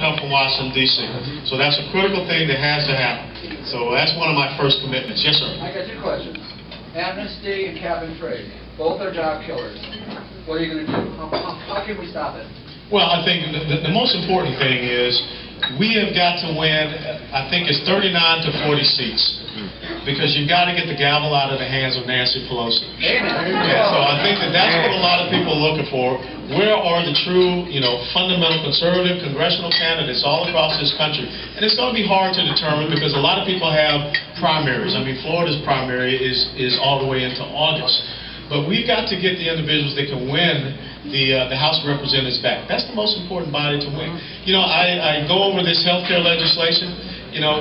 come from Washington, D.C. So that's a critical thing that has to happen. So that's one of my first commitments. Yes, sir. I got two questions. Amnesty and cap and trade, both are job killers. What are you going to do? How can we stop it? Well, I think the most important thing is we have got to win, I think it's 39 to 40 seats, because you've got to get the gavel out of the hands of Nancy Pelosi. Yeah, so I think that's what a lot of people are looking for. Where are the true, fundamental conservative congressional candidates all across this country? And it's going to be hard to determine because a lot of people have primaries. I mean, Florida's primary is all the way into August. But we've got to get the individuals that can win the House of Representatives back. That's the most important body to win. I go over this health care legislation.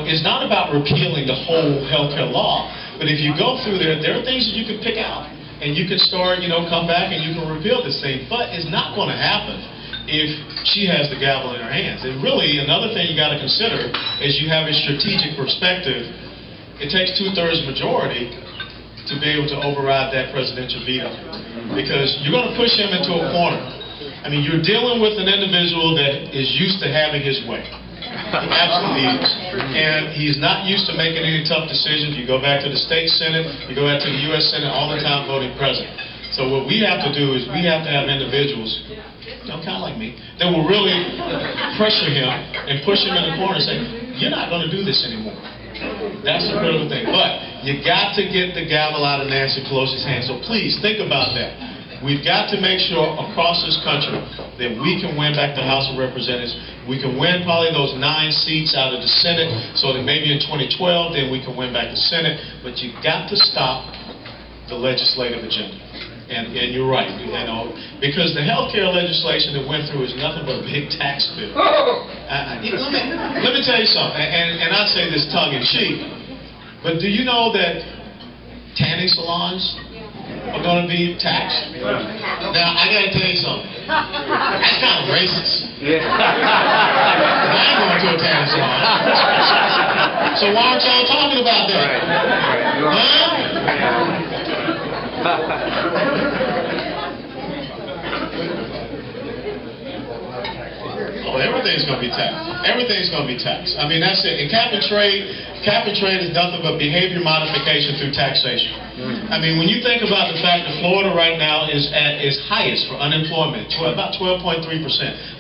It's not about repealing the whole health care law, but if you go through there are things that you can pick out, and you can start, come back and you can repeal this thing. But it's not going to happen if she has the gavel in her hands. And really, another thing you got to consider is you have a strategic perspective. It takes 2/3 majority to be able to override that presidential veto, because you're going to push him into a corner. I mean, you're dealing with an individual that is used to having his way. He absolutely is. And he's not used to making any tough decisions. You go back to the state Senate, you go back to the U.S. Senate, all the time voting president. So what we have to do is we have to have individuals, kind of like me, that will really pressure him and push him in the corner and say, you're not going to do this anymore. That's the critical thing. But you got to get the gavel out of Nancy Pelosi's hands. So please think about that. We've got to make sure across this country that we can win back the House of Representatives. We can win probably those 9 seats out of the Senate, so that maybe in 2012 then we can win back the Senate. But you've got to stop the legislative agenda. And you're right, because the health care legislation that went through is nothing but a big tax bill. Let me tell you something, and I say this tongue-in-cheek, but do you know that tanning salons are going to be taxed? Now, I got to tell you something. That's kind of racist. I ain't going to a tanning salon. So why aren't y'all talking about that? Oh, everything's going to be taxed. Everything's going to be taxed. I mean, that's it. And cap and trade is nothing but behavior modification through taxation. I mean, when you think about the fact that Florida right now is at its highest for unemployment, about 12.3%.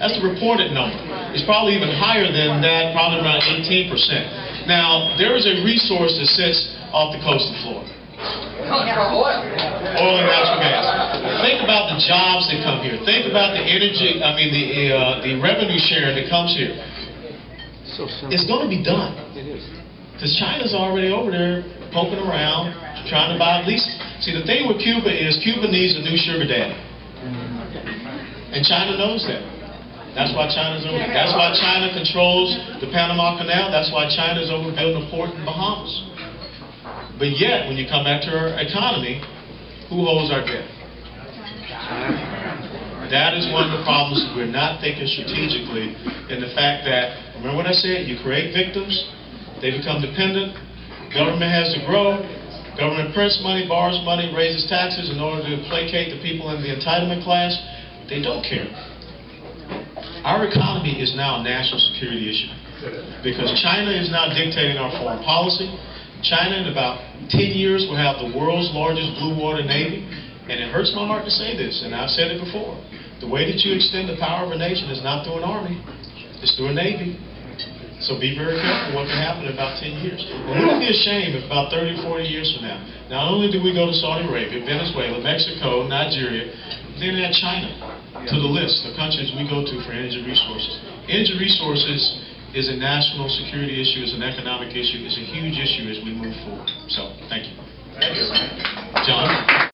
That's the reported number. It's probably even higher than that, probably around 18%. Now, there is a resource that sits off the coast of Florida. Oil and natural gas. Think about the jobs that come here. Think about the energy, the revenue sharing that comes here. It's going to be done. It is. Because China's already over there poking around, trying to buy at least. See, the thing with Cuba is Cuba needs a new sugar daddy. And China knows that. That's why China's over there. That's why China controls the Panama Canal. That's why China's over building a port in the Bahamas. But yet, when you come back to our economy, who holds our debt? That is one of the problems. We're not thinking strategically in the fact that, remember what I said, you create victims, they become dependent, government has to grow, government prints money, borrows money, raises taxes in order to placate the people in the entitlement class. They don't care. Our economy is now a national security issue because China is now dictating our foreign policy. China in about 10 years will have the world's largest blue water navy, and it hurts my heart to say this, and I've said it before. The way that you extend the power of a nation is not through an army, it's through a navy. So be very careful what can happen in about 10 years. And it would be a shame if about 30 or 40 years from now, not only do we go to Saudi Arabia, Venezuela, Mexico, Nigeria, then add China to the list of countries we go to for energy resources. Energy resources is a national security issue, is an economic issue, is a huge issue as we move forward. So, thank you. Thank you. John?